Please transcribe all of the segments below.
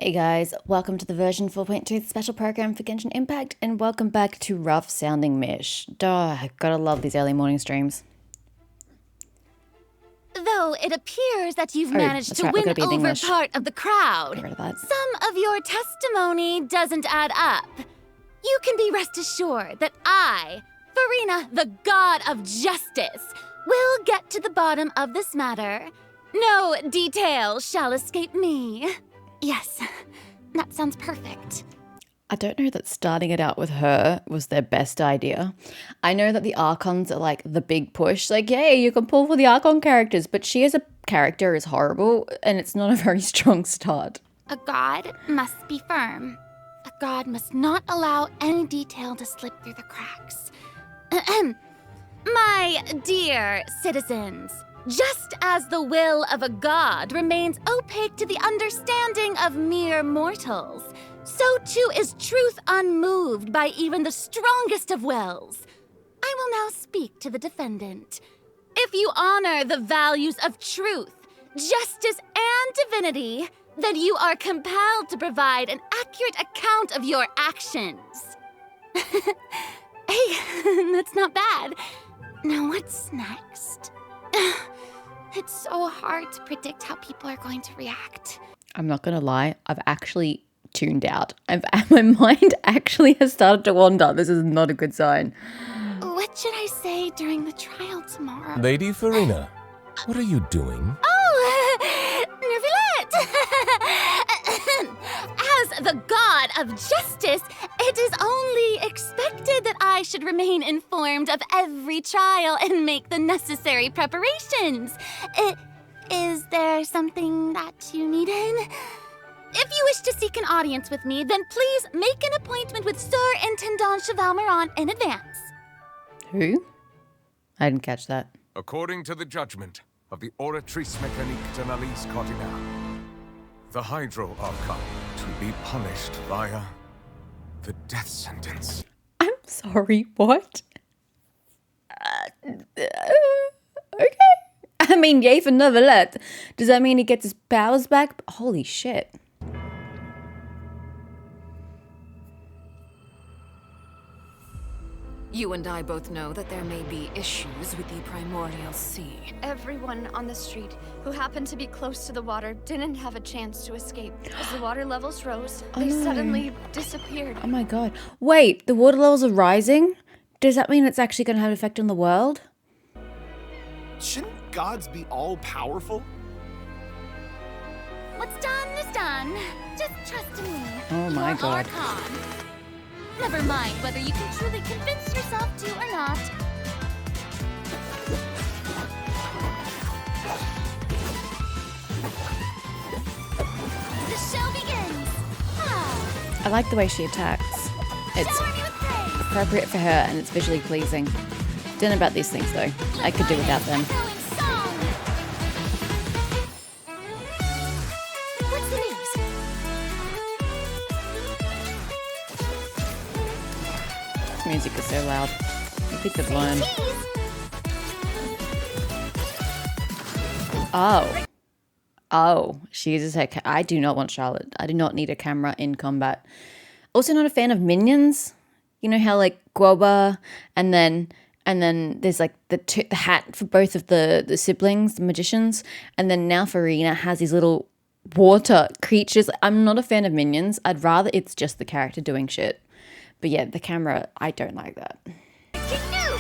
Hey guys, welcome to the version 4.2 special program for Genshin Impact, and welcome back to Rough Sounding Mish. Duh, gotta love these early morning streams. Though it appears that you've managed to win over part of the crowd, some of your testimony doesn't add up. You can be rest assured that I, Farina, the god of justice, will get to the bottom of this matter. No detail shall escape me. Yes, that sounds perfect. I don't know that starting it out with her was their best idea. I know that the Archons are like the big push, like, yay, you can pull for the Archon characters, but she as a character is horrible, and it's not a very strong start. A god must be firm. A god must not allow any detail to slip through the cracks. My dear citizens, just as the will of a god remains opaque to the understanding of mere mortals, so too is truth unmoved by even the strongest of wills. I will now speak to the defendant. If you honor the values of truth, justice, and divinity, then you are compelled to provide an accurate account of your actions. Hey, that's not bad. Now what's next? It's so hard to predict how people are going to react. I'm not gonna lie, I've actually tuned out. My mind actually has started to wander. This is not a good sign. What should I say during the trial tomorrow? Lady Farina, what are you doing? Oh, Nervulette! As the god of justice, it is only expected that I should remain informed of every trial and make the necessary preparations. Is there something that you needed? If you wish to seek an audience with me, then please make an appointment with Sir Intendant Chevalmeron in advance. Who? I didn't catch that. According to the judgment of the Oratrice Mécanique de l'Alice Cardinal, the Hydro Archon to be punished via the death sentence. I'm sorry, what? Okay. I mean, yay for Nervulette. Does that mean he gets his powers back? Holy shit. You and I both know that there may be issues with the Primordial Sea. Everyone on the street who happened to be close to the water didn't have a chance to escape. As the water levels rose, they suddenly disappeared. Oh my god. Wait, the water levels are rising? Does that mean it's actually going to have an effect on the world? Shouldn't gods be all-powerful? What's done is done. Just trust in me. Oh my Your god. Archon. Never mind whether you can truly convince yourself to or not. The show begins. I like the way she attacks. It's Shower me with praise. appropriate for her and it's visually pleasing. Don't know about these things though. I could do without them. Echo in song. What's the news? This music is so loud. I think they've learned. Tease. Oh, she uses her. I do not want Charlotte. I do not need a camera in combat. Also, not a fan of minions. You know how like Guoba, and then there's like the hat for both of the siblings, the magicians, and then now Farina has these little water creatures. I'm not a fan of minions. I'd rather it's just the character doing shit. But yeah, the camera, I don't like that. Breaking news.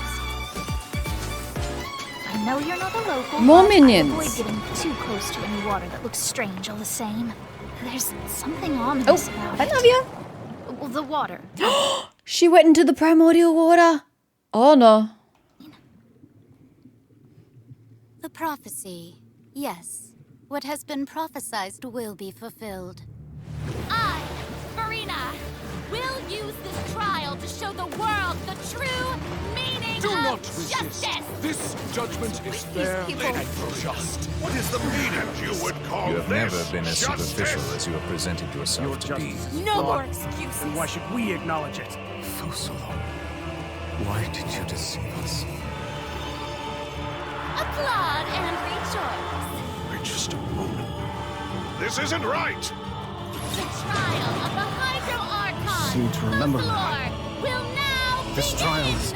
I know you're not a local. More but minions. I avoid getting too close to any water that looks strange all the same. There's something ominous about I it. love you. Well, the water. She went into the primordial water. Oh no. The prophecy. Yes. What has been prophesied will be fulfilled. I, Farina, will use this trial to show the world the true meaning Do of not resist. justice. This judgment is fair and just. What is the meaning you would call You have this never been as justice? superficial as you have presented yourself to be. No more excuses. And why should we acknowledge it? Fusilo, why did you deceive us? Applaud and rejoice. We're just a moment. This isn't right! The seem to remember The that. floor will now This begin. trial is...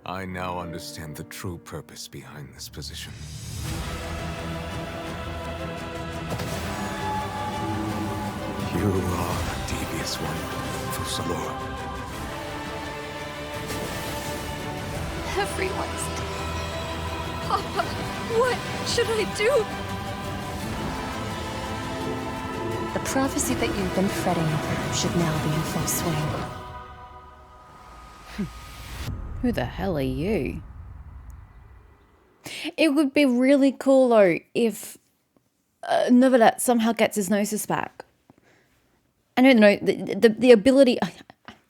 I now understand the true purpose behind this position. You are a devious one, Fusalo. Everyone's dead. Papa, what should I do? The prophecy that you've been fretting over should now be in full swing. Who the hell are you? It would be really cool though if Novelet somehow gets his gnosis back. I don't know, the ability...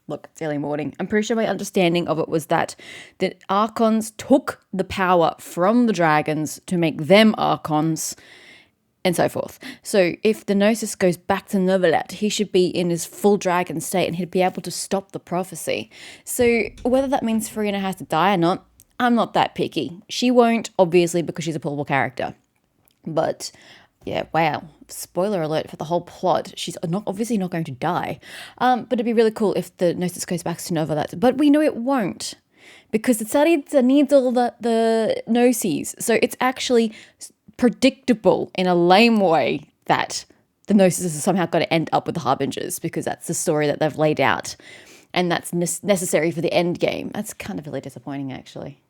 Look, it's early morning. I'm pretty sure my understanding of it was that the Archons took the power from the dragons to make them Archons and so forth. So if the Gnosis goes back to Novelet, he should be in his full dragon state and he'd be able to stop the prophecy. So whether that means Farina has to die or not, I'm not that picky. She won't, obviously, because she's a playable character. But yeah, wow. Spoiler alert for the whole plot. She's obviously not going to die. But it'd be really cool if the Gnosis goes back to Novelet. But we know it won't. Because the Tsaritsa needs all the Gnosis. So it's actually predictable in a lame way that the Gnosis is somehow going to end up with the Harbingers. Because that's the story that they've laid out. And that's necessary for the end game. That's kind of really disappointing, actually.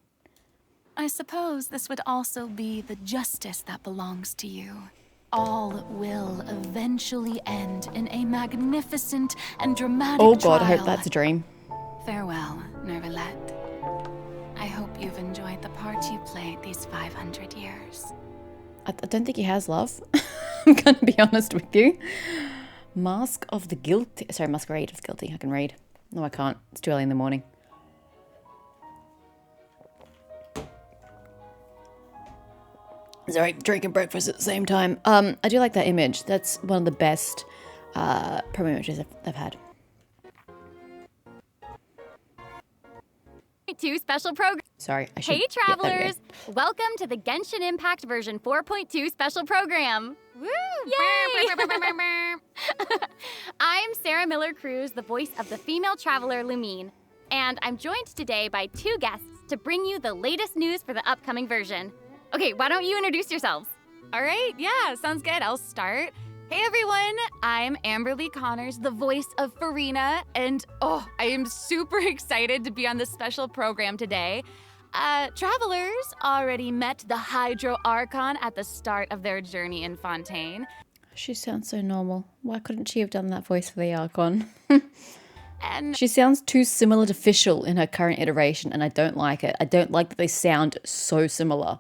I suppose this would also be the justice that belongs to you. All will eventually end in a magnificent and dramatic Oh god, I hope trial. that's a dream. Farewell, Nervalet. I hope you've enjoyed the part you played these 500 years. I don't think he has, love. I'm going to be honest with you. Mask of the Guilty. Sorry, Masquerade of Guilty. I can read. No, I can't. It's too early in the morning. Sorry, drinking breakfast at the same time. I do like that image. That's one of the best promo images I've had. Two special program. Sorry, I should. Hey yeah, there we go. travelers, welcome to the Genshin Impact version 4.2 special program. Woo! Yay! I'm Sarah Miller Cruz, the voice of the female traveler Lumine, and I'm joined today by two guests to bring you the latest news for the upcoming version. Okay, why don't you introduce yourselves? All right, yeah, sounds good. I'll start. Hey everyone, I'm Amberly Connors, the voice of Farina, and I am super excited to be on this special program today. Travelers already met the Hydro Archon at the start of their journey in Fontaine. She sounds so normal. Why couldn't she have done that voice for the Archon? And She sounds too similar to Fischl in her current iteration, and I don't like it. I don't like that they sound so similar.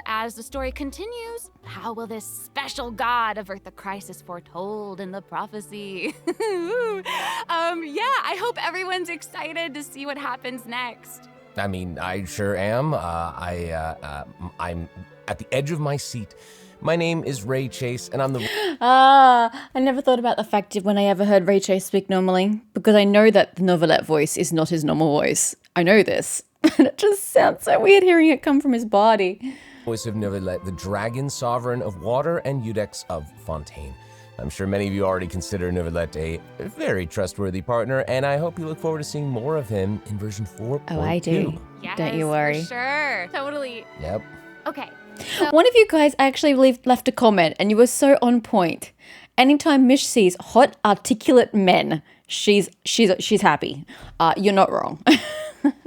as the story continues, how will this special god avert the crisis foretold in the prophecy? I hope everyone's excited to see what happens next. I mean, I sure am. I'm at the edge of my seat. My name is Ray Chase, and I'm the... I never thought about the fact when I ever heard Ray Chase speak normally, because I know that the Novelet voice is not his normal voice. I know this, but it just sounds so weird hearing it come from his body. voice of Novelet, the dragon sovereign of water and Eudex of Fontaine. I'm sure many of you already consider Novelet a very trustworthy partner, and I hope you look forward to seeing more of him in version 4.2. Oh, I do. Yes, Don't you worry. For sure. Totally. Yep. Okay. One of you guys actually left a comment, and you were so on point. Anytime Mish sees hot, articulate men, she's happy. You're not wrong.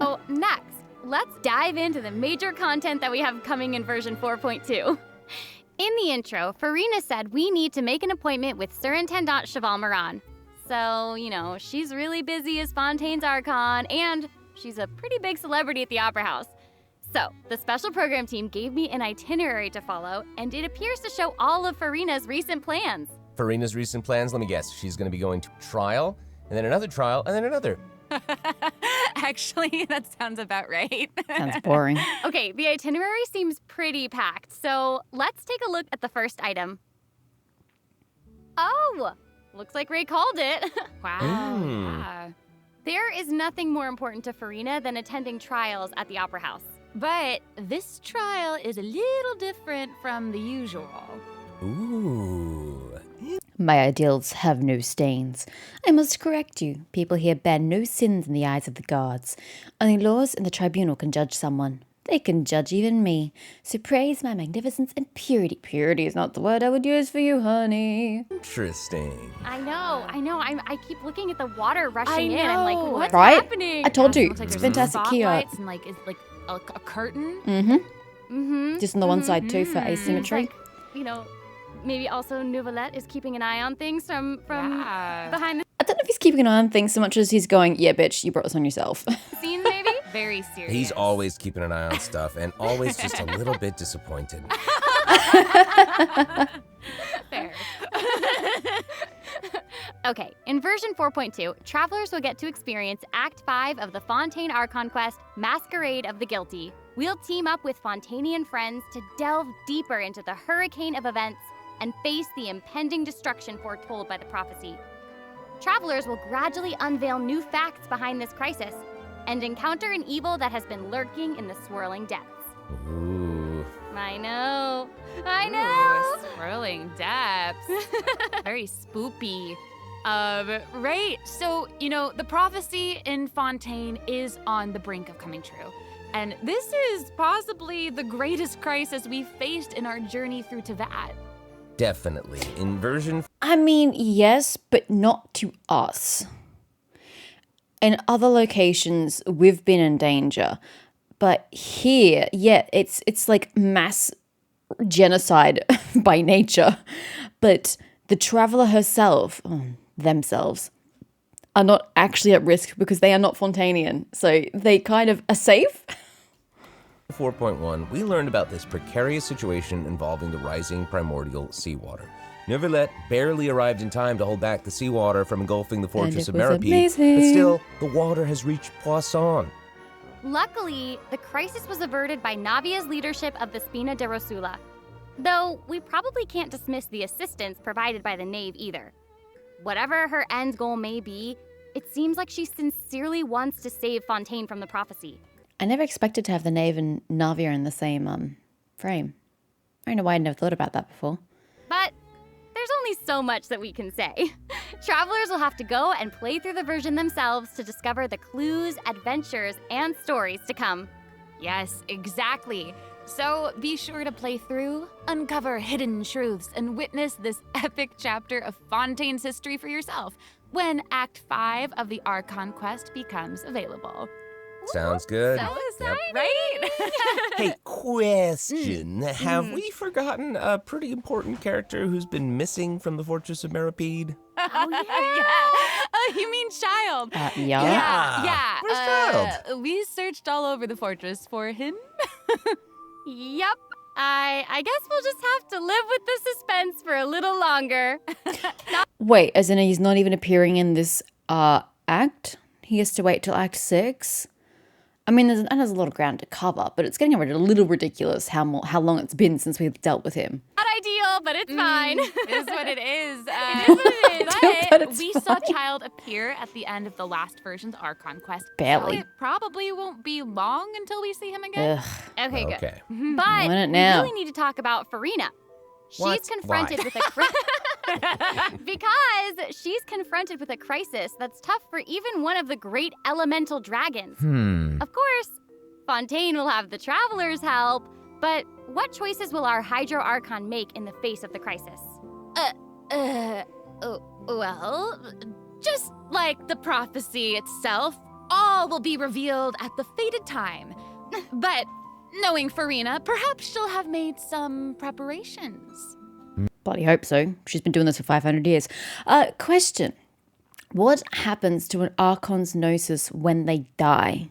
So next, let's dive into the major content that we have coming in version 4.2. In the intro, Farina said we need to make an appointment with Surintendant Cheval Moran. So, she's really busy as Fontaine's Archon, and she's a pretty big celebrity at the Opera House. So, the special program team gave me an itinerary to follow, and it appears to show all of Farina's recent plans. Farina's recent plans, let me guess. She's going to be going to trial, and then another trial, and then another. Actually, that sounds about right. Sounds boring. Okay, the itinerary seems pretty packed, so let's take a look at the first item. Oh, looks like Ray called it. Wow. Yeah. There is nothing more important to Farina than attending trials at the Opera House. But this trial is a little different from the usual. Ooh. My ideals have no stains. I must correct you. People here bear no sins in the eyes of the gods. Only laws and the tribunal can judge someone. They can judge even me. So praise my magnificence and purity. Purity is not the word I would use for you, honey. Interesting. I know. I keep looking at the water rushing in. I'm like, what's Right? happening? I told you, Looks like it's there's fantastic key art. spotlights and like it's like a curtain. Just on the one side too for asymmetry. Like, you know, maybe also Nouvellette is keeping an eye on things from behind the I don't know if he's keeping an eye on things so much as he's going, yeah, bitch, you brought this on yourself. scenes, maybe. Very serious. He's always keeping an eye on stuff and always just a little bit disappointed. fair. Okay, in version 4.2, travelers will get to experience Act 5 of the Fontaine Archon quest, Masquerade of the Guilty. We'll team up with Fontainian friends to delve deeper into the hurricane of events and face the impending destruction foretold by the prophecy. Travelers will gradually unveil new facts behind this crisis and encounter an evil that has been lurking in the swirling depths. Ooh. I know. Ooh, swirling depths. Very spoopy. Right. So, you know, the prophecy in Fontaine is on the brink of coming true. And this is possibly the greatest crisis we've faced in our journey through Teyvat. Definitely. In version I mean, yes, but not to us. In other locations, we've been in danger. But here, yeah, it's like mass genocide by nature. But the traveler herself, themselves, are not actually at risk because they are not Fontainian. So they kind of are safe. 4.1, we learned about this precarious situation involving the rising primordial seawater. Neuvillette barely arrived in time to hold back the seawater from engulfing the fortress of was Meripede, amazing. but still, the water has reached Poisson. Luckily, the crisis was averted by Navia's leadership of the Spina de Rosula. Though, we probably can't dismiss the assistance provided by the Knave either. Whatever her end goal may be, it seems like she sincerely wants to save Fontaine from the prophecy. I never expected to have the Knave and Navia in the same frame. I don't know why I never thought about that before. But there's only so much that we can say. Travelers will have to go and play through the version themselves to discover the clues, adventures, and stories to come. Yes, exactly. So be sure to play through, uncover hidden truths, and witness this epic chapter of Fontaine's history for yourself when Act 5 of the Archon quest becomes available. Sounds good. So exciting, right? Hey, question. Have we forgotten a pretty important character who's been missing from the Fortress of Meripede? Oh, yeah. You mean Child? Yeah. Yeah. Where's Child? We searched all over the fortress for him. Yep. I guess we'll just have to live with the suspense for a little longer. Wait, as in he's not even appearing in this act? He has to wait till Act 6? I mean, there's a lot of ground to cover, but it's getting a little ridiculous how long it's been since we've dealt with him. Not ideal, but it's fine. It is what it is. It is what it is. But it's we fine. saw Child appear at the end of the last version's Archon quest. Barely. So it probably won't be long until we see him again. Ugh. Okay, good. Okay. But Want it we now. really need to talk about Farina. What? She's confronted Why? with a because she's confronted with a crisis that's tough for even one of the great elemental dragons. Of course, Fontaine will have the travelers' help, but what choices will our Hydro Archon make in the face of the crisis? Well, just like the prophecy itself, all will be revealed at the fated time. But knowing Farina, perhaps she'll have made some preparations. Bloody hope so. She's been doing this for 500 years. Question. What happens to an Archon's Gnosis when they die?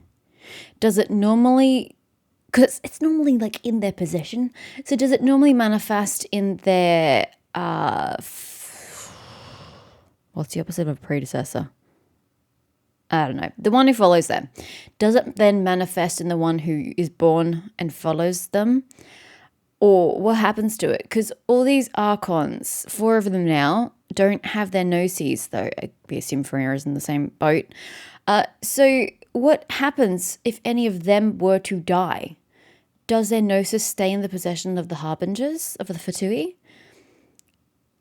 Does it normally... Because it's normally, like, in their possession. So does it normally manifest in their... what's the opposite of a predecessor? I don't know. The one who follows them. Does it then manifest in the one who is born and follows them? Or what happens to it? Because all these Archons, 4 of them now, don't have their Gnosis, though we assume Farina is in the same boat. So what happens if any of them were to die? Does their Gnosis stay in the possession of the Harbingers, of the Fatui?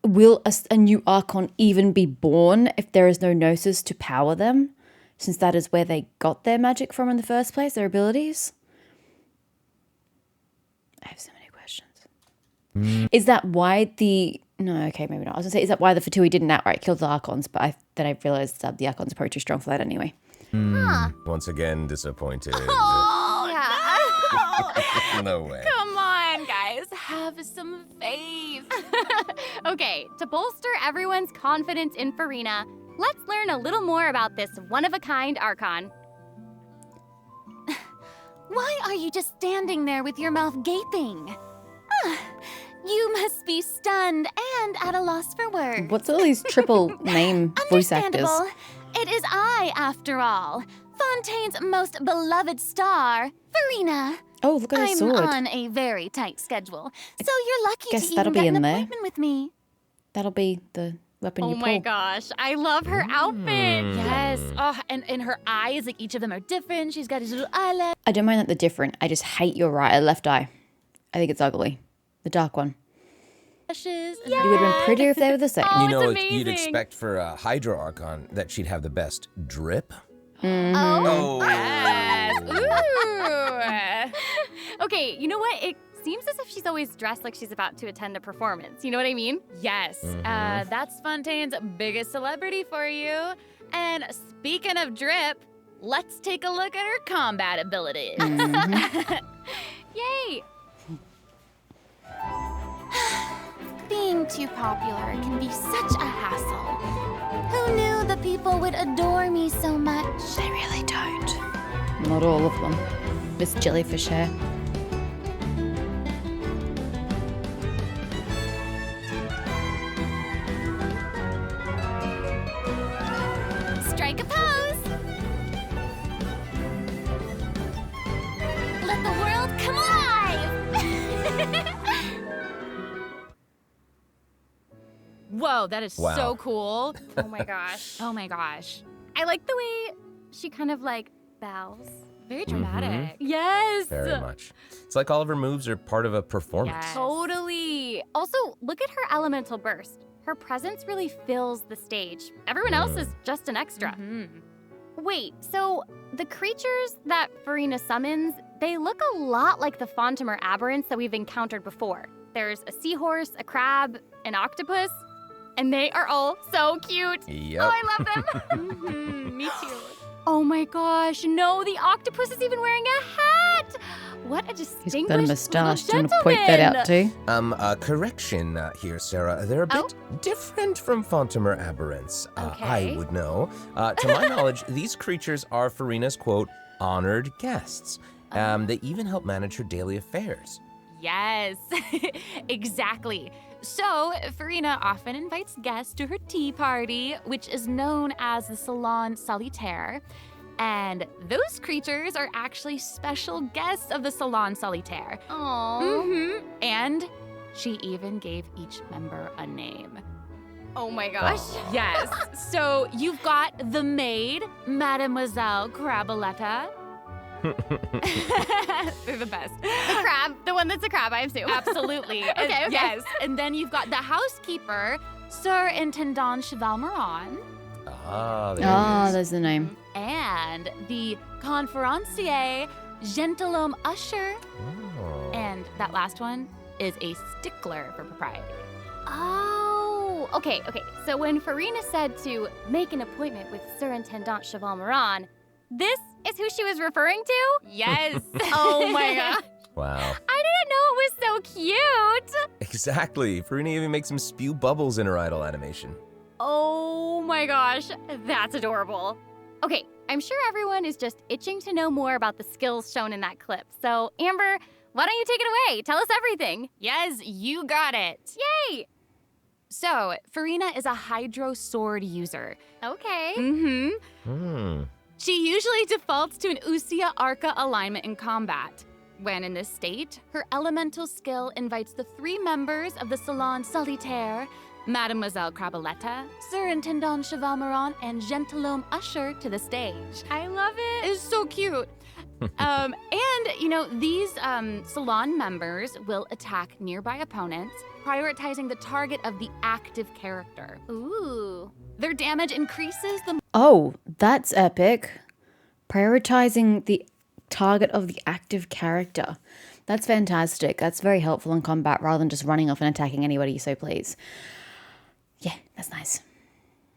will a new Archon even be born if there is no Gnosis to power them? Since that is where they got their magic from in the first place, their abilities? I have so many questions. Is that why No, okay, maybe not. I was going to say, is that why the Fatui didn't outright kill the Archons? But then I realized that the Archons are probably too strong for that anyway. Once again, disappointed. Oh, yeah. No way. Come on, guys. Have some faith. Okay, to bolster everyone's confidence in Farina, let's learn a little more about this one-of-a-kind Archon. Why are you just standing there with your mouth gaping? You must be stunned and at a loss for words. What's all these triple name voice actors? Understandable. It is I, after all. Fontaine's most beloved star, Farina. Oh, look at the I'm sword. on a very tight schedule, so you're lucky guess to that'll even be get an in there. appointment with me. That'll be the weapon you Oh pull. my gosh, I love her outfit. Yes. Oh, and her eyes, like each of them are different. She's got his little eyelash. I don't mind that they're different. I just hate your left eye. I think it's ugly. The dark one. And It would have been prettier if they were the same. You know, it's you'd amazing. expect for a Hydro Archon that she'd have the best drip. Oh, Yes. Ooh. Okay, you know what? It seems as if she's always dressed like she's about to attend a performance. You know what I mean? Yes. That's Fontaine's biggest celebrity for you. And speaking of drip, let's take a look at her combat abilities. Yay! being too popular can be such a hassle. Who knew the people would adore me so much? They really don't. Not all of them. Miss Jellyfish hair. Strike a pose! Let the world come alive! Whoa, that is Wow. so cool. Oh my gosh. Oh my gosh. I like the way she kind of like bows. Very dramatic. Yes. Very much. It's like all of her moves are part of a performance. Yes. Totally. Also, look at her elemental burst. Her presence really fills the stage. Everyone else is just an extra. Mhm. Wait, so the creatures that Farina summons, they look a lot like the Fontimer aberrants that we've encountered before. There's a seahorse, a crab, an octopus, and they are all so cute. Yep. Oh, I love them. Me too. Oh my gosh, no, the octopus is even wearing a hat. What a He's distinguished got a moustache. Do you little want to point that out gentleman. too? Correction here, Sarah. They're a bit different from Fontimer aberrants. Okay. I would know. To my knowledge, these creatures are Farina's, quote, honored guests. They even help manage her daily affairs. Yes, exactly. So, Farina often invites guests to her tea party, which is known as the Salon Solitaire. And those creatures are actually special guests of the Salon Solitaire. Aww. And she even gave each member a name. Oh my gosh. Yes. So you've got the maid, Mademoiselle Craboletta. They're the best. The crab, the one that's a crab, I assume. Absolutely. Okay. Yes. And then you've got the housekeeper, Sir Intendant Cheval Moran, There Oh, it is. there's the name. and the conférencier, Gentilhomme Usher. Oh. And that last one is a stickler for propriety. Oh, okay. So when Farina said to make an appointment with Surintendant Cheval Moran, this is who she was referring to? Yes. Oh my gosh. Wow. I didn't know it was so cute. Exactly. Farina even makes him spew bubbles in her idol animation. Oh my gosh, that's adorable. Okay, I'm sure everyone is just itching to know more about the skills shown in that clip. So, Amber, why don't you take it away? Tell us everything. Yes, you got it. Yay! So, Farina is a hydro sword user. Okay. Mm-hmm. She usually defaults to an Usia Arca alignment in combat. When in this state, her elemental skill invites the three members of the Salon Solitaire, Mademoiselle Craboletta, Surintendant Cheval Moran, and Gentilhomme Usher to the stage. I love it. It's so cute. And, these salon members will attack nearby opponents, prioritizing the target of the active character. Ooh. Their damage increases the... Oh, that's epic. Prioritizing the target of the active character. That's fantastic. That's very helpful in combat rather than just running off and attacking anybody you so please. Yeah, that's nice.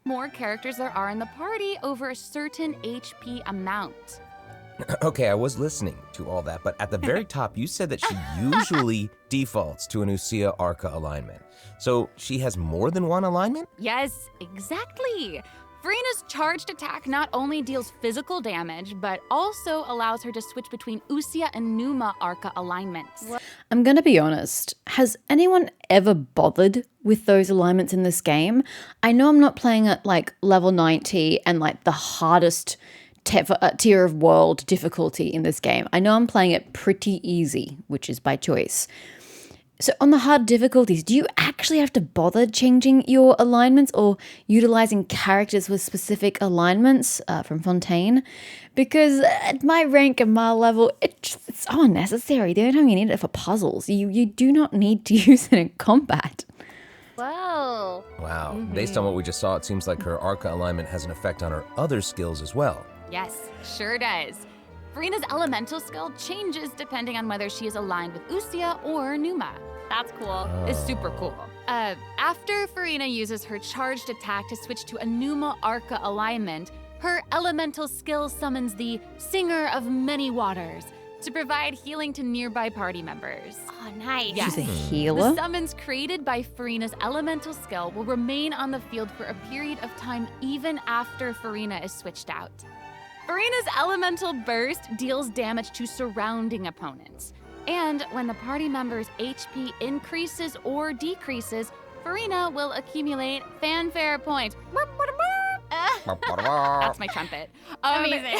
more characters there are in the party over a certain HP amount. Okay, I was listening to all that, but at the very top, you said that she usually defaults to an Usia Arca alignment. So she has more than one alignment? Yes, exactly. Farina's charged attack not only deals physical damage, but also allows her to switch between Usia and Numa Arca alignments. I'm gonna be honest, has anyone ever bothered with those alignments in this game? I know I'm not playing at like level 90 and like the hardest tier of world difficulty in this game. I know I'm playing it pretty easy, which is by choice. So on the hard difficulties, do you actually have to bother changing your alignments or utilizing characters with specific alignments from Fontaine? Because at my rank and my level, it's so unnecessary. The only time you need it for puzzles. You do not need to use it in combat. Whoa. Wow. Based on what we just saw, it seems like her Arca alignment has an effect on her other skills as well. Yes, sure does. Farina's elemental skill changes depending on whether she is aligned with Usia or Numa. That's cool. It's super cool. After Farina uses her charged attack to switch to a Numa Arca alignment, her elemental skill summons the Singer of Many Waters to provide healing to nearby party members. Oh, nice. Yes. She's a healer? The summons created by Farina's elemental skill will remain on the field for a period of time even after Farina is switched out. Farina's elemental burst deals damage to surrounding opponents. And when the party member's HP increases or decreases, Farina will accumulate fanfare points. That's my trumpet. Amazing.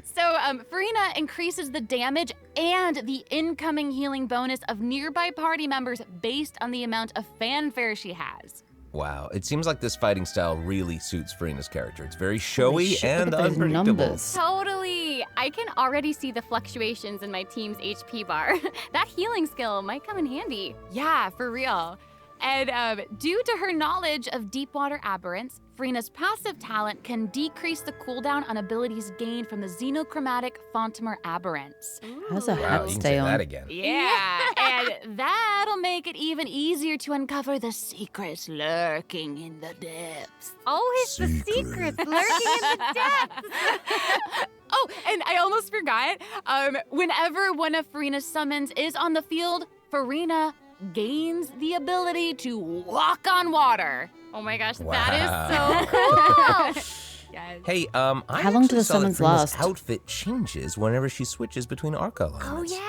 So Farina increases the damage and the incoming healing bonus of nearby party members based on the amount of fanfare she has. Wow, it seems like this fighting style really suits Farina's character. It's very showy shit, and look at those unpredictable. numbers. Totally. I can already see the fluctuations in my team's HP bar. That healing skill might come in handy. Yeah, for real. And due to her knowledge of deep water aberrants, Farina's passive talent can decrease the cooldown on abilities gained from the xenochromatic Fontamer aberrants. How's a Wow, hat you can stay say on? that again. Yeah, and that'll make it even easier to uncover the secrets lurking in the depths. Always the secrets lurking in the depths. Oh, and I almost forgot. Whenever one of Farina's summons is on the field, Farina gains the ability to walk on water. Oh my gosh, Wow. that is so cool. Yes. Hey, I How long do actually the saw that summons Farina's last? outfit changes whenever she switches between Arca Oh alignments. yeah.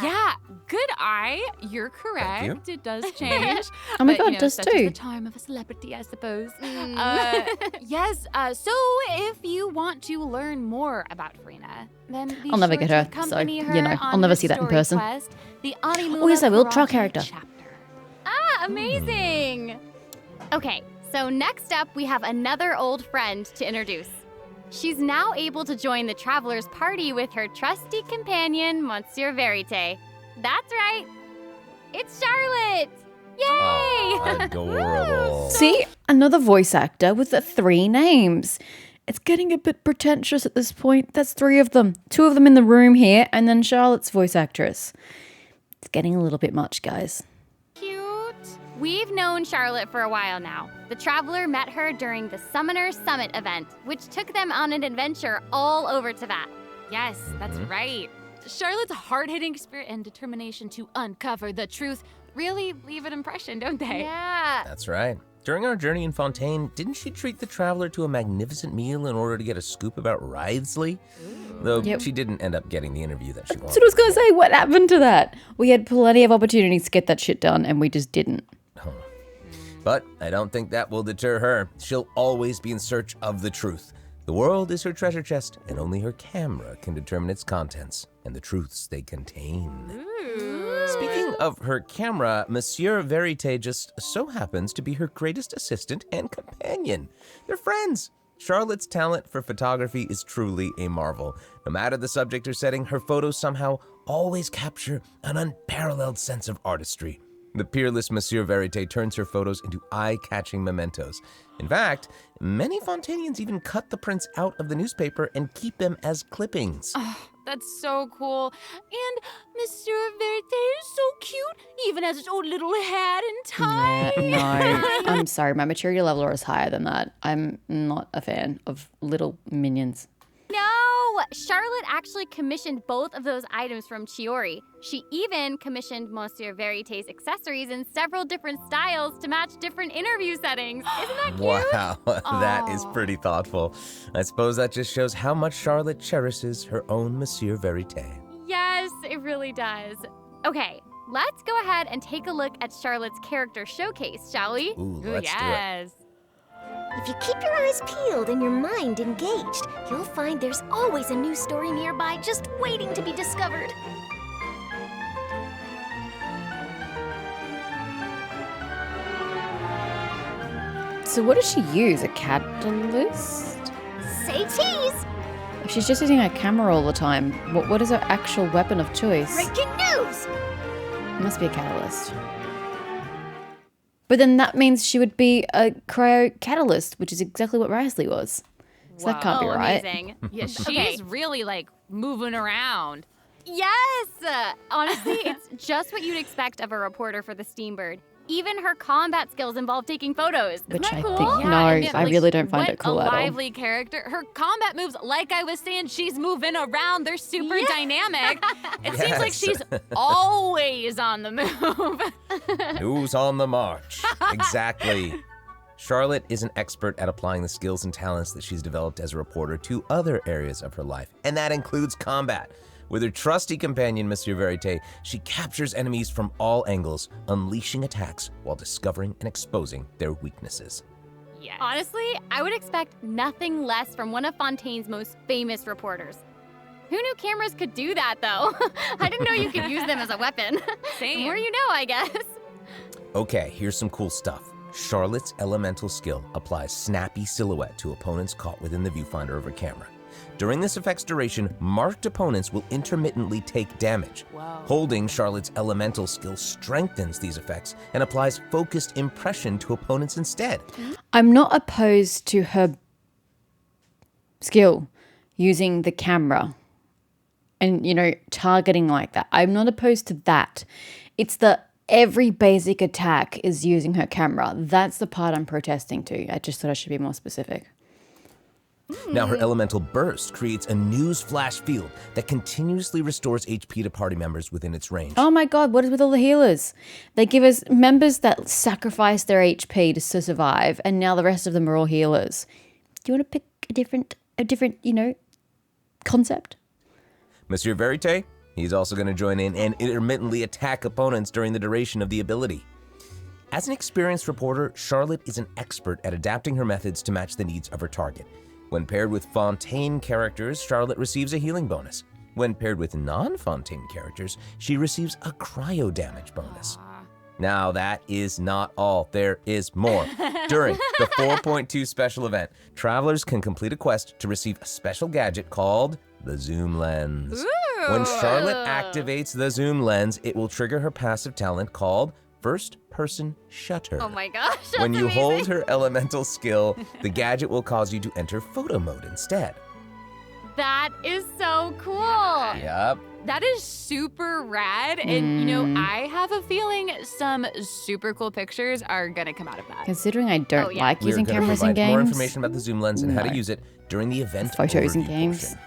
Yeah, good eye. You're correct. Thank It does change. Oh my But, god, it does such is too. the charm of a celebrity, I suppose. Mm. Yes. So if you want to learn more about Farina, then be I'll never sure get to her, accompany so, her you know, on I'll never her see that in story person. Quest, the Animula Oh, yes, I will. Trial Karate character. chapter. Ah, amazing. Okay, so next up we have another old friend to introduce. She's now able to join the Traveler's party with her trusty companion, Monsieur Verite. That's right. It's Charlotte. Yay! Oh, adorable. See, another voice actor with the 3 names. It's getting a bit pretentious at this point. That's 3 of them. 2 of them in the room here, and then Charlotte's voice actress. It's getting a little bit much, guys. Cute. We've known Charlotte for a while now. The Traveler met her during the Summoner Summit event, which took them on an adventure all over Teyvat. Yes, that's right. Charlotte's hard-hitting spirit and determination to uncover the truth really leave an impression, don't they? Yeah. That's right. During our journey in Fontaine, didn't she treat the traveler to a magnificent meal in order to get a scoop about Wriothesley? Though Yep. she didn't end up getting the interview that she That's wanted. what I was going to say. What happened to that? We had plenty of opportunities to get that shit done, and we just didn't. But I don't think that will deter her. She'll always be in search of the truth. The world is her treasure chest, and only her camera can determine its contents and the truths they contain. Speaking of her camera, Monsieur Verite just so happens to be her greatest assistant and companion. They're friends. Charlotte's talent for photography is truly a marvel. No matter the subject or setting, her photos somehow always capture an unparalleled sense of artistry. The peerless Monsieur Verite turns her photos into eye-catching mementos. In fact, many Fontanians even cut the prints out of the newspaper and keep them as clippings. Oh, that's so cool. And Monsieur Verite is so cute, even has its own little hat and tie. Yeah, no, I'm sorry. My maturity level is higher than that. I'm not a fan of little minions. No! Charlotte actually commissioned both of those items from Chiori. She even commissioned Monsieur Verite's accessories in several different styles to match different interview settings. Isn't that cute? Wow, that is pretty thoughtful. I suppose that just shows how much Charlotte cherishes her own Monsieur Verite. Yes, it really does. Okay, let's go ahead and take a look at Charlotte's character showcase, shall we? Ooh, let's do it. If you keep your eyes peeled and your mind engaged, you'll find there's always a new story nearby just waiting to be discovered. So what does she use? A catalyst? Say cheese! If she's just using her camera all the time, what is her actual weapon of choice? Breaking news! It must be a catalyst. But then that means she would be a cryo catalyst, which is exactly what Risley was. So that can't be right. Amazing. Yeah, she's really like moving around. Yes! Honestly, it's just what you'd expect of a reporter for the Steambird. Even her combat skills involve taking photos. Isn't Which that I cool? think, Yeah, no, and I really don't find it cool what at a all. lively character. Her combat moves, like I was saying, she's moving around. They're super dynamic. It seems like she's always on the move. Who's on the march? Exactly. Charlotte is an expert at applying the skills and talents that she's developed as a reporter to other areas of her life, and that includes combat. With her trusty companion, Monsieur Verite, she captures enemies from all angles, unleashing attacks while discovering and exposing their weaknesses. Yes. Honestly, I would expect nothing less from one of Fontaine's most famous reporters. Who knew cameras could do that, though? I didn't know you could use them as a weapon. Same. The more you know, I guess. Okay, here's some cool stuff. Charlotte's elemental skill applies snappy silhouette to opponents caught within the viewfinder of her camera. During this effect's duration, marked opponents will intermittently take damage. Wow. Holding Charlotte's elemental skill strengthens these effects and applies focused impression to opponents instead. I'm not opposed to her skill using the camera and, targeting like that. I'm not opposed to that. It's the every basic attack is using her camera. That's the part I'm protesting to. I just thought I should be more specific. Now her elemental burst creates a news flash field that continuously restores HP to party members within its range. Oh my god, what is with all the healers? They give us members that sacrifice their HP to survive, and now the rest of them are all healers. Do you want to pick a different, concept? Monsieur Verite, he's also going to join in and intermittently attack opponents during the duration of the ability. As an experienced reporter, Charlotte is an expert at adapting her methods to match the needs of her target. When paired with Fontaine characters, Charlotte receives a healing bonus. When paired with non-Fontaine characters, she receives a cryo damage bonus. Now that is not all, there is more. During the 4.2 special event, travelers can complete a quest to receive a special gadget called the Zoom Lens. Ooh. When Charlotte activates the Zoom Lens, it will trigger her passive talent called First Person Shutter. Oh my gosh, that's When you amazing. hold her elemental skill, the gadget will cause you to enter photo mode instead. That is so cool. Yep. That is super rad. And, I have a feeling some super cool pictures are going to come out of that. Considering I don't like We're using gonna cameras in provide games. more information about the Zoom Lens and how to No. use it during the event Photos in overview games. portion.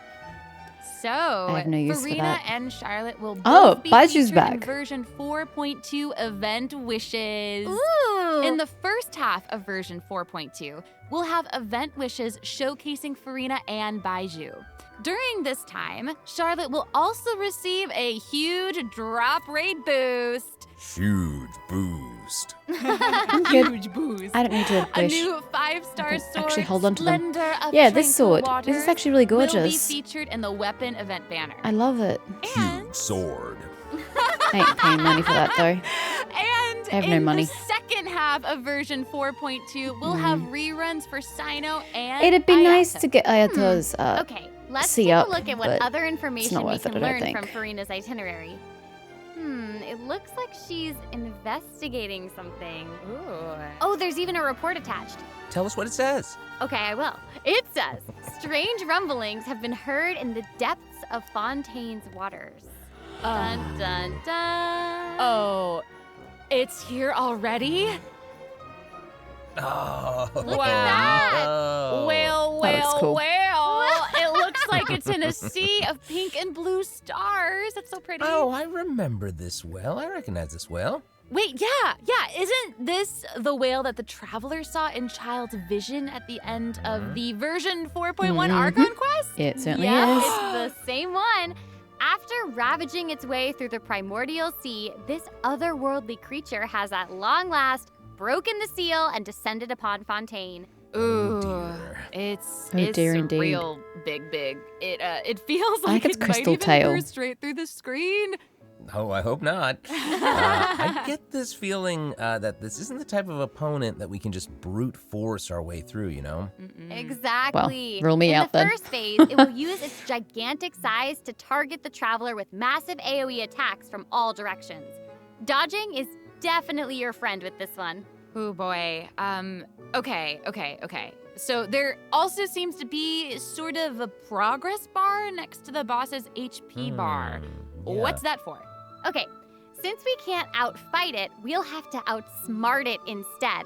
So, I have no use for Farina that. and Charlotte will Oh, both be Baiju's featured in back. version 4.2 event wishes. Ooh. In the first half of version 4.2, we'll have event wishes showcasing Farina and Baiju. During this time, Charlotte will also receive a huge drop rate boost. Huge boost. I'm good. Huge boost. I don't need to A wish. new 5-star sword, Actually, hold on to them. Splendor of Yeah, this Tranquil sword. This is Waters, actually really will be gorgeous. featured in the weapon event banner. I love it. Huge sword. I ain't paying money for that though. And I have no in money. the second second half of version 4.2 will have reruns for Sino and It'd be nice Ayato. to get Ayato's Okay, let's see take up, a look at what but other it's information not we worth it, can I don't learn from think. Farina's itinerary. It looks like she's investigating something. Ooh. Oh, there's even a report attached. Tell us what it says. Okay, I will. It says, strange rumblings have been heard in the depths of Fontaine's waters. Dun, dun, dun. Oh, it's here already? Oh. Look at that. Oh. Well, That looks cool. It looks like it's in a sea of pink and blue stars. That's so pretty. Oh, I remember this well. I recognize this well. Wait, yeah. Isn't this the whale that the traveler saw in Child's vision at the end of the version 4.1 Archon quest? It certainly Yeah, is. it's the same one. After ravaging its way through the primordial sea, this otherworldly creature has at long last broken the seal and descended upon Fontaine. Ooh, dear. it's dear indeed. real big. It feels I like think it's it might Crystal even Tail. burst straight through the screen. Oh, I hope not. I get this feeling that this isn't the type of opponent that we can just brute force our way through, you know? Exactly. Well, rule me in out the then. first phase, it will use its gigantic size to target the traveler with massive AoE attacks from all directions. Dodging is definitely your friend with this one. Oh boy. Okay. So there also seems to be sort of a progress bar next to the boss's HP bar. Yeah. What's that for? Okay, since we can't outfight it, we'll have to outsmart it instead.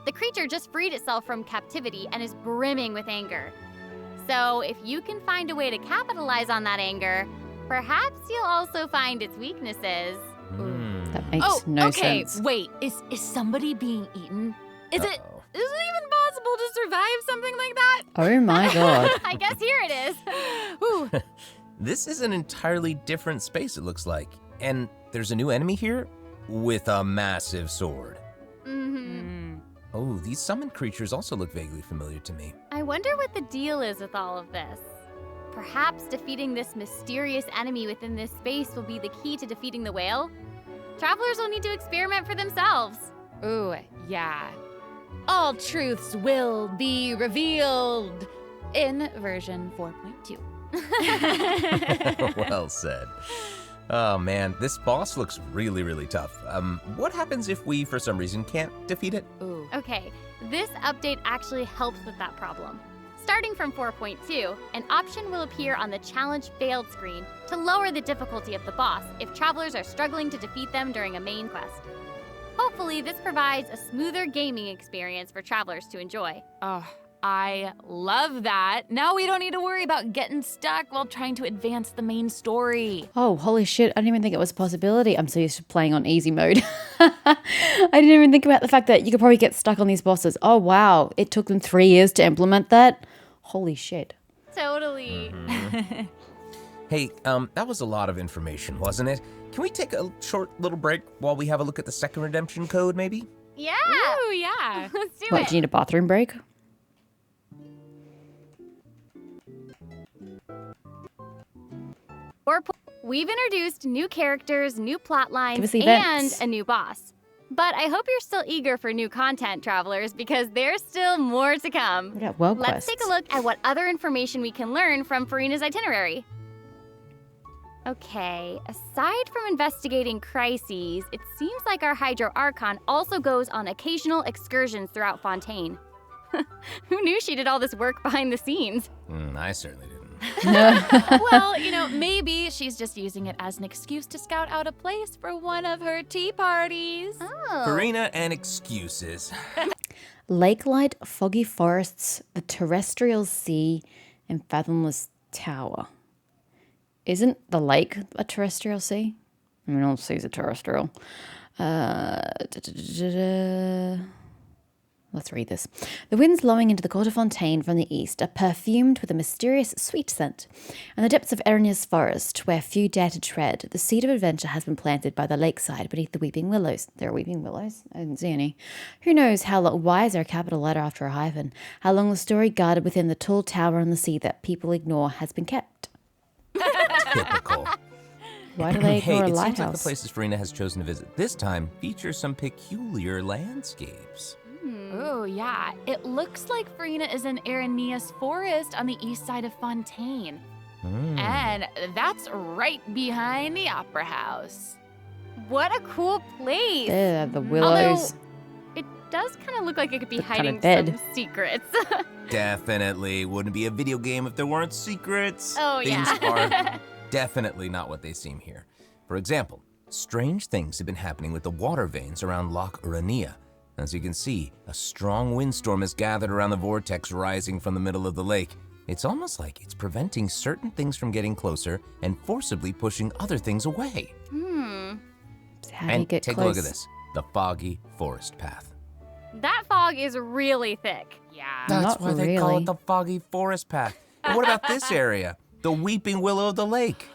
The creature just freed itself from captivity and is brimming with anger. So if you can find a way to capitalize on that anger, perhaps you'll also find its weaknesses. That makes no sense. Wait, is somebody being eaten? Is it Uh-oh. even possible to survive something like that? Oh my god. I guess here it is. Ooh. This is an entirely different space, it looks like. And there's a new enemy here with a massive sword. Oh, these summoned creatures also look vaguely familiar to me. I wonder what the deal is with all of this. Perhaps defeating this mysterious enemy within this space will be the key to defeating the whale? Travelers will need to experiment for themselves. Ooh, yeah. All truths will be revealed in version 4.2. Well said. Oh man, this boss looks really tough. What happens if we, for some reason, can't defeat it? Ooh. Okay, this update actually helps with that problem. Starting from 4.2, an option will appear on the challenge failed screen to lower the difficulty of the boss if travelers are struggling to defeat them during a main quest. Hopefully, this provides a smoother gaming experience for travelers to enjoy. Oh, I love that. Now we don't need to worry about getting stuck while trying to advance the main story. Oh, holy shit. I didn't even think it was a possibility. I'm so used to playing on easy mode. I didn't even think about the fact that you could probably get stuck on these bosses. Oh, wow. It took them 3 years to implement that. Holy shit. Totally. Hey, that was a lot of information, wasn't it? Can we take a short little break while we have a look at the second redemption code, maybe? Yeah. Ooh, yeah. Let's do What, it. do you need a bathroom break? We've introduced new characters, new plot Give lines, us the and events. a new boss. But I hope you're still eager for new content, travelers, because there's still more to come. What about world Let's quests? take a look at what other information we can learn from Farina's itinerary. Okay, aside from investigating crises, it seems like our Hydro Archon also goes on occasional excursions throughout Fontaine. Who knew she did all this work behind the scenes? I certainly didn't. Well, maybe she's just using it as an excuse to scout out a place for one of her tea parties. Oh. Farina and excuses. Lake light, foggy forests, the terrestrial sea, and fathomless tower. Isn't the lake a terrestrial sea? I mean, all seas are terrestrial. Let's read this. The winds blowing into the court of Fontaine from the east are perfumed with a mysterious sweet scent. In the depths of Erenia's forest, where few dare to tread, the seed of adventure has been planted by the lakeside beneath the weeping willows. There are weeping willows? I didn't see any. Who knows how long, why is there a capital letter after a hyphen? How long the story guarded within the tall tower on the sea that people ignore has been kept. Typical. Why do they Hey, ignore a it seems like the lighthouse? places Farina has chosen to visit this time feature some peculiar landscapes. Oh, yeah. It looks like Farina is in Aranea's forest on the east side of Fontaine. And that's right behind the Opera House. What a cool place. There, the willows. Although, it does kind of look like it could be Look kinda hiding dead. some secrets. Definitely wouldn't be a video game if there weren't secrets. Oh, Things yeah. are definitely not what they seem here. For example, strange things have been happening with the water veins around Loch Urania. As you can see, a strong windstorm has gathered around the vortex rising from the middle of the lake. It's almost like it's preventing certain things from getting closer and forcibly pushing other things away. So how do you And get take close? a look at this, the foggy forest path. That fog is really thick. Yeah. That's Not why they call really. it the foggy forest path. But what about this area? The weeping willow of the lake.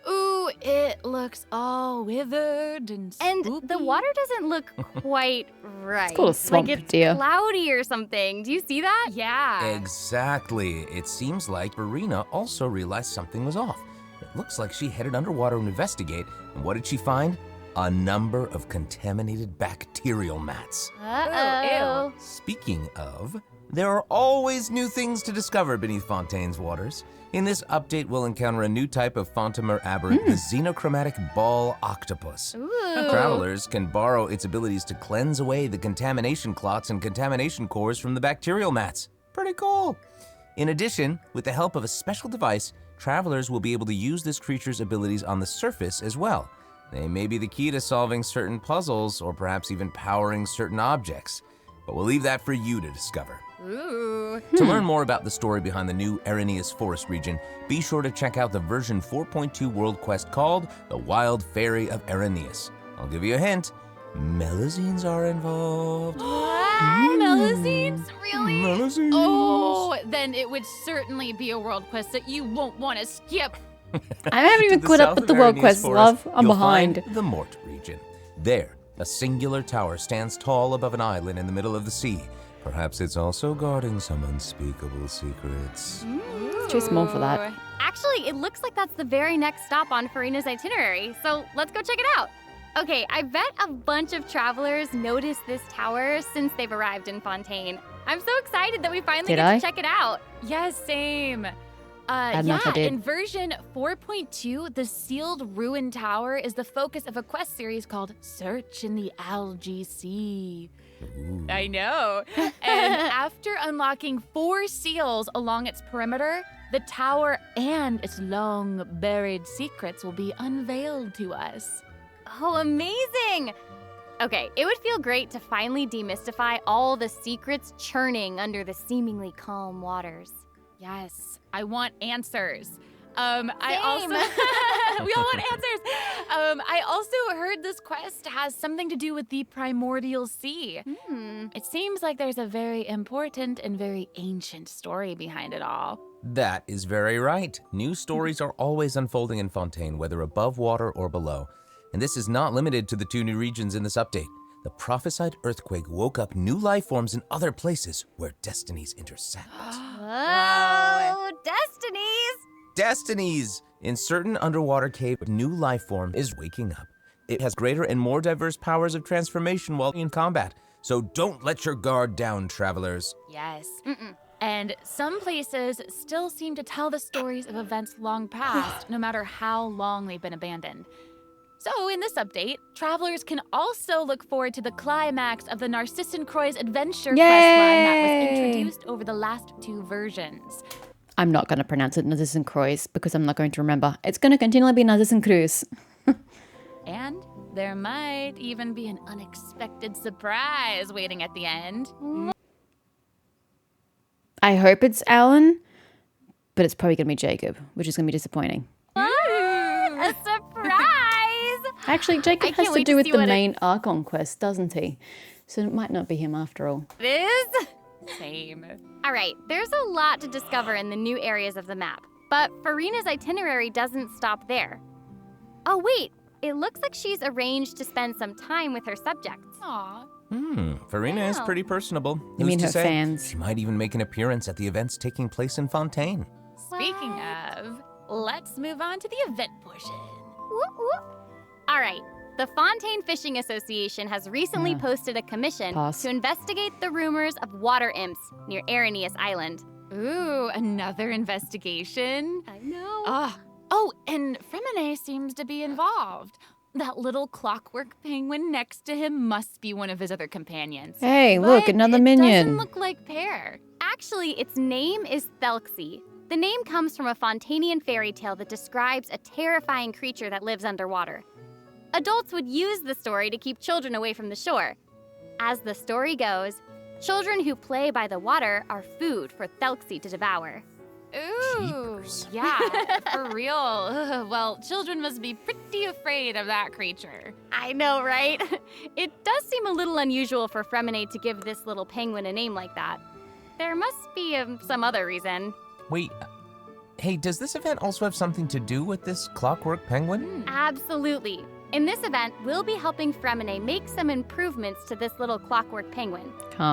Ooh, it looks all withered and And the spoopy. water doesn't look quite right. called a swamp, like it's dear. cloudy or something. Do you see that? Yeah. Exactly. It seems like Farina also realized something was off. It looks like she headed underwater to investigate, and what did she find? A number of contaminated bacterial mats. Uh-oh. Ew. Speaking of, there are always new things to discover beneath Fontaine's waters. In this update, we'll encounter a new type of Fontamer aberrant, the xenochromatic ball octopus. Ooh. Travelers can borrow its abilities to cleanse away the contamination clots and contamination cores from the bacterial mats. Pretty cool. In addition, with the help of a special device, travelers will be able to use this creature's abilities on the surface as well. They may be the key to solving certain puzzles or perhaps even powering certain objects. But we'll leave that for you to discover. Ooh. To learn more about the story behind the new Aranea's Forest region, be sure to check out the version 4.2 world quest called The Wild Fairy of Araneas. I'll give you a hint. Melazines are involved. Melazines? Really? Melazines. Oh, then it would certainly be a world quest that you won't want to skip. I haven't even To the caught up south with of the World Aranea's Quest, Forest, love. I'm you'll behind. find the Mort region. There, a singular tower stands tall above an island in the middle of the sea. Perhaps it's also guarding some unspeakable secrets. It's too small for that. Ooh. Actually, it looks like that's the very next stop on Farina's itinerary, so let's go check it out. Okay, I bet a bunch of travelers noticed this tower since they've arrived in Fontaine. I'm so excited that we finally Did get I? to check it out. Yes, same. don't know if I did. In version 4.2, the sealed ruin tower is the focus of a quest series called Search in the Algae Sea. I know. And after unlocking 4 seals along its perimeter, the tower and its long buried secrets will be unveiled to us. Oh, amazing! Okay, it would feel great to finally demystify all the secrets churning under the seemingly calm waters. Yes, I want answers. I also Same. we all want answers. I also heard this quest has something to do with the primordial sea. It seems like there's a very important and very ancient story behind it all. That is very right. New stories are always unfolding in Fontaine, whether above water or below. And this is not limited to the 2 new regions in this update. The prophesied earthquake woke up new life forms in other places where destinies intersect. Whoa, destinies! Destinies! In certain underwater cave, a new life form is waking up. It has greater and more diverse powers of transformation while in combat. So don't let your guard down, travelers. Yes. And some places still seem to tell the stories of events long past, no matter how long they've been abandoned. So in this update, travelers can also look forward to the climax of the Narcissan Croix adventure questline that was Yay! introduced over the last 2 versions. I'm not going to pronounce it Narcissan Croix because I'm not going to remember. It's going to continually be Narcissan Cruz. And there might even be an unexpected surprise waiting at the end. I hope it's Alan, but it's probably going to be Jacob, which is going to be disappointing. A surprise! Actually, Jacob can't has to wait do to with see the what main Archon quest, doesn't he? So it might not be him after all. It is? Same. All right, there's a lot to discover in the new areas of the map, but Farina's itinerary doesn't stop there. Oh, wait, it looks like she's arranged to spend some time with her subjects. Aw. Farina is Wow. pretty personable. You Who's mean to her say? fans? She might even make an appearance at the events taking place in Fontaine. Speaking of, let's move on to the event portion. Whoop, whoop. All right. The Fontaine Fishing Association has recently posted a commission to investigate the rumors of water imps near Arrhenius Island. Ooh, another investigation. I know. Oh, and Fremine seems to be involved. That little clockwork penguin next to him must be one of his other companions. Hey, look, another minion. It doesn't look like Pear. Actually, its name is Thelxie. The name comes from a Fontanian fairy tale that describes a terrifying creature that lives underwater. Adults would use the story to keep children away from the shore. As the story goes, children who play by the water are food for Thelxie to devour. Ooh, yeah, for real. Ugh, well, children must be pretty afraid of that creature. I know, right? It does seem a little unusual for Fremine to give this little penguin a name like that. There must be some other reason. Wait, hey, does this event also have something to do with this clockwork penguin? Absolutely. In this event, we'll be helping Fremine make some improvements to this little clockwork penguin.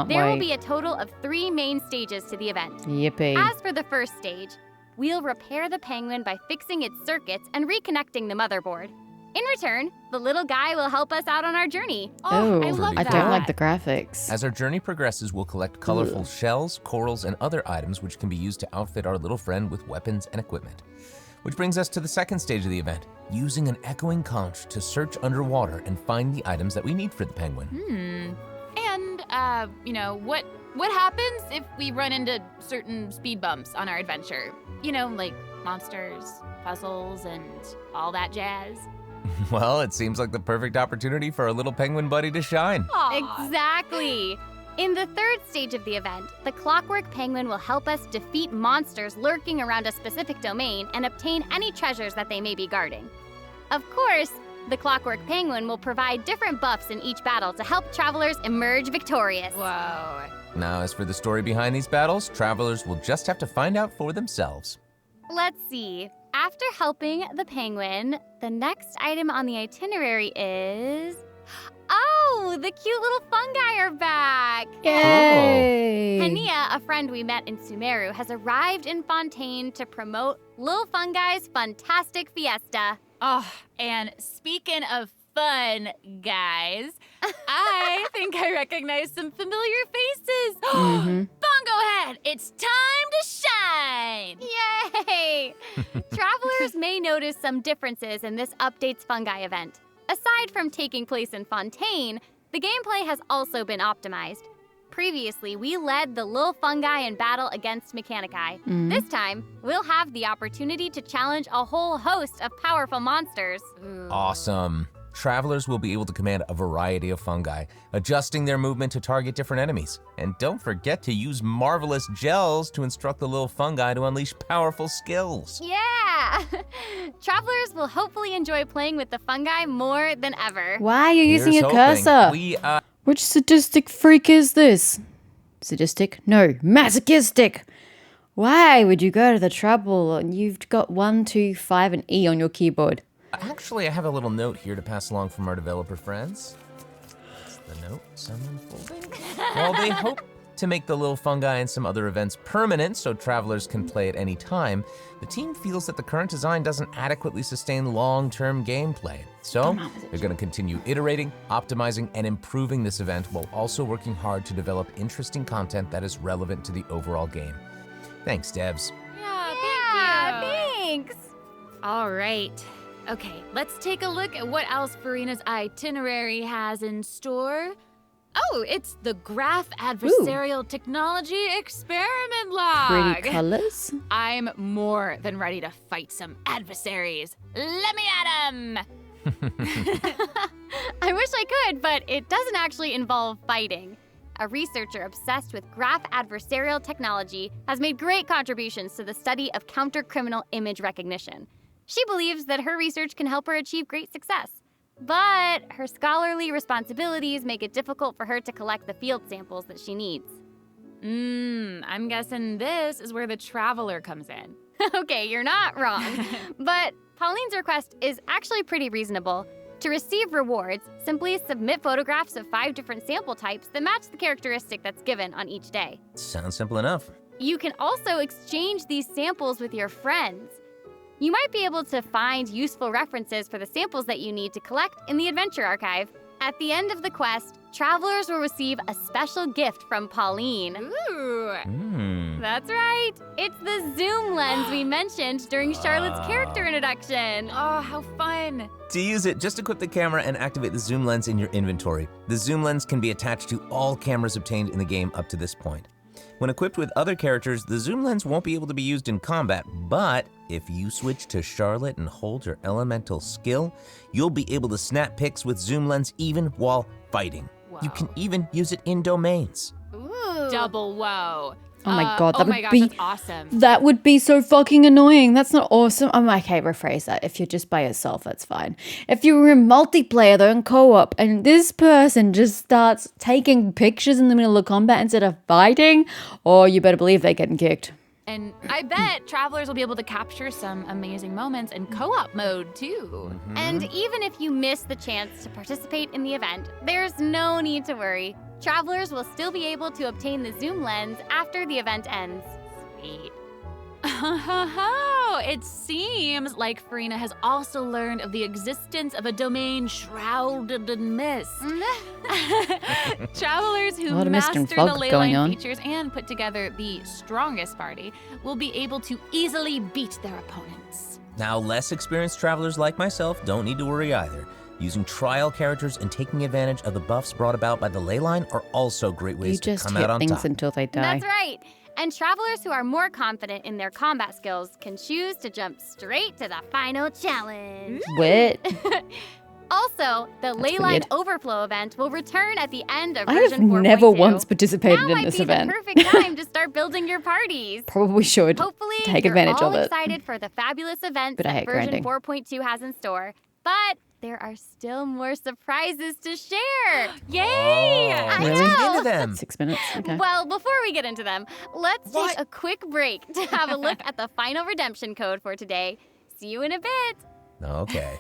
There will be a total of 3 main stages to the event. Yippee. As for the first stage, we'll repair the penguin by fixing its circuits and reconnecting the motherboard. In return, the little guy will help us out on our journey. Oh, I love that. I don't like the graphics. As our journey progresses, we'll collect colorful shells, corals, and other items which can be used to outfit our little friend with weapons and equipment. Which brings us to the second stage of the event, using an echoing conch to search underwater and find the items that we need for the penguin. And, what happens if we run into certain speed bumps on our adventure? You know, like monsters, puzzles, and all that jazz. Well, it seems like the perfect opportunity for our little penguin buddy to shine. Aww. Exactly. In the third stage of the event, the Clockwork Penguin will help us defeat monsters lurking around a specific domain and obtain any treasures that they may be guarding. Of course, the Clockwork Penguin will provide different buffs in each battle to help travelers emerge victorious. Whoa. Now, as for the story behind these battles, travelers will just have to find out for themselves. Let's see. After helping the penguin, the next item on the itinerary is... Oh, the cute little fungi are back! Yay! Hania, a friend we met in Sumeru, has arrived in Fontaine to promote Lil Fungi's Fantastic Fiesta. Oh, and speaking of fun, guys, I think I recognize some familiar faces. Bongo Head, it's time to shine! Yay! Travelers may notice some differences in this update's fungi event. Aside from taking place in Fontaine, the gameplay has also been optimized. Previously, we led the Lil Fungi in battle against Mechanici. This time, we'll have the opportunity to challenge a whole host of powerful monsters. Awesome. Travelers will be able to command a variety of fungi, adjusting their movement to target different enemies. And don't forget to use marvelous gels to instruct the little fungi to unleash powerful skills. Yeah! Travelers will hopefully enjoy playing with the fungi more than ever. Why are you using Here's a hoping. cursor? Which sadistic freak is this? Sadistic? No, masochistic! Why would you go to the trouble and you've got 1, 2, 5, and E on your keyboard? Actually, I have a little note here to pass along from our developer friends. That's the note. Someone folding. While they hope to make the little fungi and some other events permanent so travelers can play at any time, the team feels that the current design doesn't adequately sustain long-term gameplay. So, they're going to continue iterating, optimizing, and improving this event while also working hard to develop interesting content that is relevant to the overall game. Thanks, devs. Yeah, Thanks! All right. Okay, let's take a look at what else Farina's itinerary has in store. Oh, it's the Graph Adversarial Technology Experiment Log. Pretty colors. I'm more than ready to fight some adversaries. Let me at 'em! I wish I could, but it doesn't actually involve fighting. A researcher obsessed with graph adversarial technology has made great contributions to the study of counter-criminal image recognition. She believes that her research can help her achieve great success. But her scholarly responsibilities make it difficult for her to collect the field samples that she needs. I'm guessing this is where the traveler comes in. Okay, you're not wrong. But Pauline's request is actually pretty reasonable. To receive rewards, simply submit photographs of 5 different sample types that match the characteristic that's given on each day. Sounds simple enough. You can also exchange these samples with your friends. You might be able to find useful references for the samples that you need to collect in the Adventure Archive. At the end of the quest, travelers will receive a special gift from Pauline. Ooh. That's right. It's the zoom lens we mentioned during Charlotte's character introduction. Oh, how fun. To use it, just equip the camera and activate the zoom lens in your inventory. The zoom lens can be attached to all cameras obtained in the game up to this point. When equipped with other characters, the zoom lens won't be able to be used in combat, but if you switch to Charlotte and hold your elemental skill, you'll be able to snap pics with zoom lens even while fighting. Whoa. You can even use it in domains. Ooh. Double whoa. Oh my god, that oh my would gosh, be that's awesome. That would be so fucking annoying. That's not awesome. I'm okay, rephrase that. If you're just by yourself, that's fine. If you were in multiplayer though in co-op and this person just starts taking pictures in the middle of combat instead of fighting, or you better believe they're getting kicked. And I bet travelers will be able to capture some amazing moments in co-op mode too. And even if you miss the chance to participate in the event, there's no need to worry. Travelers will still be able to obtain the zoom lens after the event ends. Sweet. It seems like Farina has also learned of the existence of a domain shrouded in mist. Travelers who A lot of mist and master the fog ley going line on. features and put together the strongest party will be able to easily beat their opponents. Now, less experienced travelers like myself don't need to worry either. Using trial characters and taking advantage of the buffs brought about by the ley line are also great ways You to just come hit out on things top. until they die. That's right. And travelers who are more confident in their combat skills can choose to jump straight to the final challenge. What? Also, the ley line weird. overflow event will return at the end of I have version 4.2. never once participated now in might this be event. the perfect time to start building your parties. Probably should Hopefully, take you're advantage all of it. excited for the fabulous events But I that hate version grinding. 4.2 has in store. But there are still more surprises to share. Yay! Oh, I let's know. get into them. 6 minutes. Okay. Well, before we get into them, let's What? take a quick break to have a look at the final redemption code for today. See you in a bit. Okay.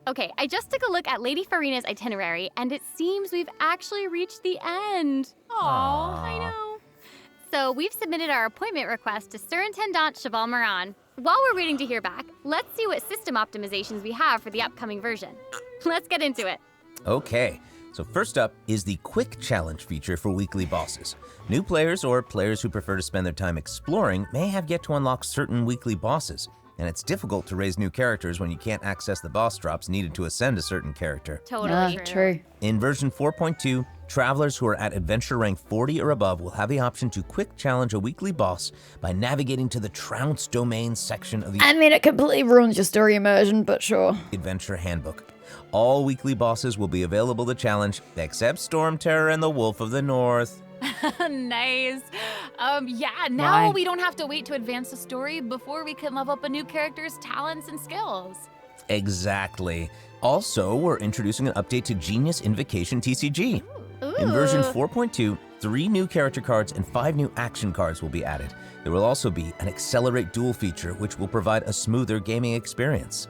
Okay, I just took a look at Lady Farina's itinerary, and it seems we've actually reached the end. Aw, I know. So we've submitted our appointment request to Surintendant Cheval Moran. While we're waiting to hear back, let's see what system optimizations we have for the upcoming version. Let's get into it. Okay, so first up is the Quick Challenge feature for weekly bosses. New players or players who prefer to spend their time exploring may have yet to unlock certain weekly bosses, and it's difficult to raise new characters when you can't access the boss drops needed to ascend a certain character. Totally True. In version 4.2, travelers who are at adventure rank 40 or above will have the option to quick challenge a weekly boss by navigating to the Trounce domain section of the I mean, it completely ruins your story immersion, but sure. Adventure Handbook. All weekly bosses will be available to challenge, except Storm Terror and the Wolf of the North. Nice. Yeah, now Why? we don't have to wait to advance the story before we can level up a new character's talents and skills. Exactly. Also, we're introducing an update to Genius Invocation TCG. In version 4.2, 3 new character cards and 5 new action cards will be added. There will also be an Accelerate Duel feature, which will provide a smoother gaming experience.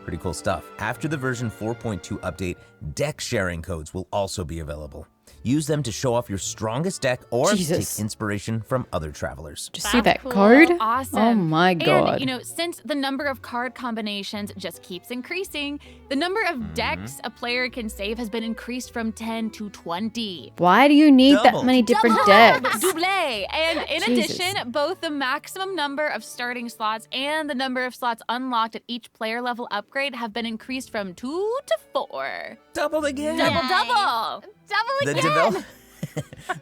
Pretty cool stuff. After the version 4.2 update, deck sharing codes will also be available. Use them to show off your strongest deck or Jesus. take inspiration from other travelers. Just see that Cool. code? Awesome. Oh my god. And, you know, since the number of card combinations just keeps increasing, the number of decks a player can save has been increased from 10 to 20. Why do you need Double. that many different Double. decks? Double. And in Jesus. addition, both the maximum number of starting slots and the number of slots unlocked at each player level upgrade have been increased from 2 to 4. Doubled again! Double. Double The, again.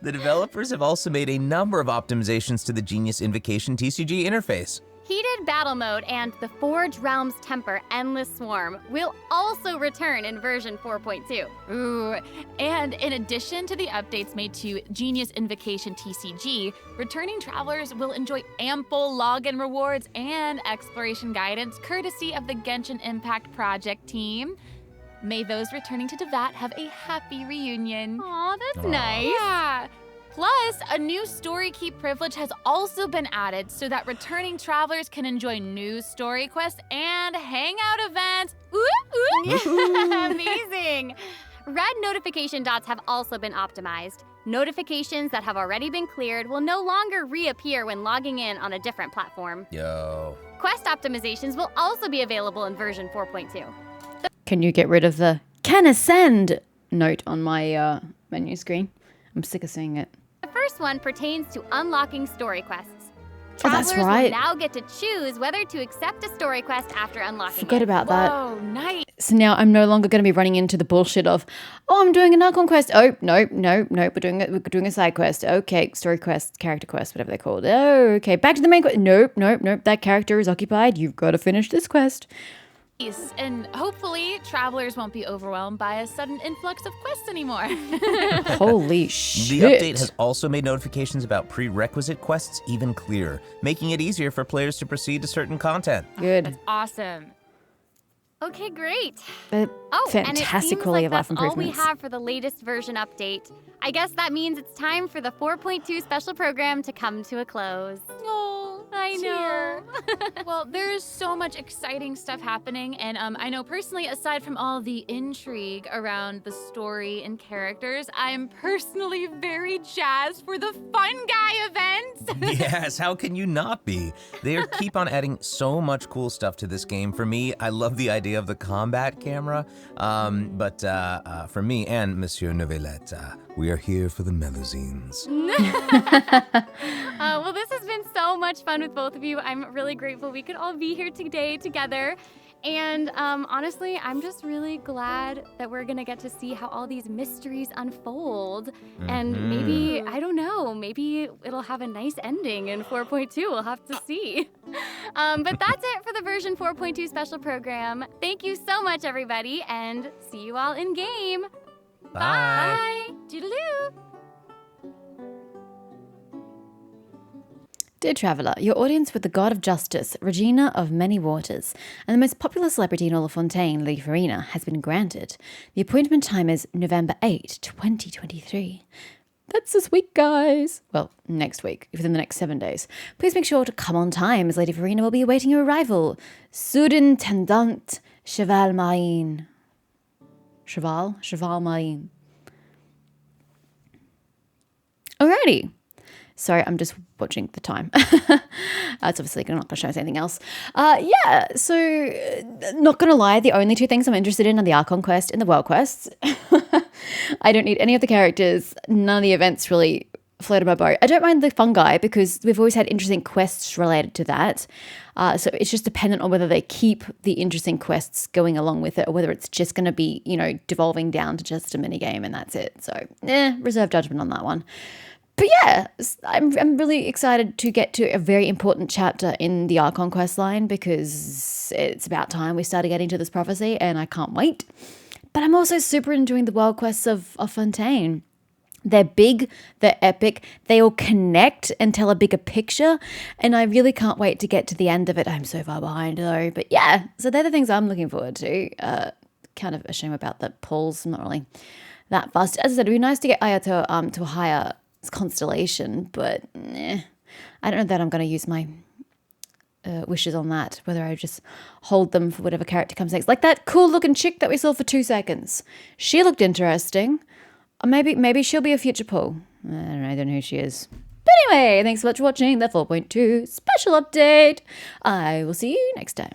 the developers have also made a number of optimizations to the Genius Invocation TCG interface. Heated Battle Mode and the Forge Realms Temper Endless Swarm will also return in version 4.2. Ooh, and in addition to the updates made to Genius Invocation TCG, returning travelers will enjoy ample login rewards and exploration guidance courtesy of the Genshin Impact Project team. May those returning to Devat have a happy reunion. Aw, that's Aw. nice. Yeah. Plus, a new story keep privilege has also been added so that returning travelers can enjoy new story quests and hangout events. Ooh, ooh. Amazing. Red notification dots have also been optimized. Notifications that have already been cleared will no longer reappear when logging in on a different platform. Yo. Quest optimizations will also be available in version 4.2. Can you get rid of the "can ascend" note on my menu screen? I'm sick of seeing it. The first one pertains to unlocking story quests. Oh, that's Travelers right. will now get to choose whether to accept a story quest after unlocking Forgot it. about that. Oh, nice. So now I'm no longer going to be running into the bullshit of, oh, I'm doing an Archon quest. Oh, no, we're doing a side quest. Okay, story quest, character quest, whatever they're called. Oh, okay, back to the main quest. Nope, that character is occupied. You've got to finish this quest. And hopefully, travelers won't be overwhelmed by a sudden influx of quests anymore. Holy shit. The update has also made notifications about prerequisite quests even clearer, making it easier for players to proceed to certain content. Good. That's awesome. Okay, great. Fantastic and it seems quality like of life that's all we improvements. have for the latest version update. I guess that means it's time for the 4.2 special program to come to a close. Oh, I know. Well, there is so much exciting stuff happening, and I know personally, aside from all the intrigue around the story and characters, I'm personally very jazzed for the Fun Guy event. Yes, how can you not be? They keep on adding so much cool stuff to this game. For me, I love the idea of the combat camera, but for me and Monsieur Novelette, we are here for the melusines. Well, this has been so much fun with both of you. I'm really grateful we could all be here today together. And honestly, I'm just really glad that we're going to get to see how all these mysteries unfold. And maybe, I don't know, maybe it'll have a nice ending in 4.2. We'll have to see. But that's it for the version 4.2 special program. Thank you so much, everybody, and see you all in game. Bye. Toodaloo. Dear Traveller, your audience with the God of Justice, Regina of Many Waters, and the most popular celebrity in all of Fontaine, Lady Farina, has been granted. The appointment time is November 8, 2023. That's this week, guys. Well, next week, within the next 7 days. Please make sure to come on time, as Lady Farina will be awaiting your arrival. Surintendant Cheval Marine. Cheval Marine. Alrighty. Sorry, I'm just watching the time. It's obviously not going to show us anything else. So not going to lie, the only two things I'm interested in are the Archon quest and the World quests. I don't need any of the characters. None of the events really floated my boat. I don't mind the fungi because we've always had interesting quests related to that. So it's just dependent on whether they keep the interesting quests going along with it or whether it's just going to be, devolving down to just a minigame and that's it. So, reserve judgment on that one. But yeah, I'm really excited to get to a very important chapter in the Archon quest line because it's about time we started getting to this prophecy and I can't wait. But I'm also super enjoying the world quests of Fontaine. They're big, they're epic, they all connect and tell a bigger picture, and I really can't wait to get to the end of it. I'm so far behind though, but yeah, so they're the things I'm looking forward to. Kind of a shame about the pulls, not really that fast. As I said, it'd be nice to get Aya to a higher constellation, but I don't know that I'm going to use my wishes on that, whether I just hold them for whatever character comes next. Like that cool looking chick that we saw for 2 seconds. She looked interesting. Maybe she'll be a future pull. I don't know who she is. But anyway, thanks so much for watching the 4.2 special update. I will see you next time.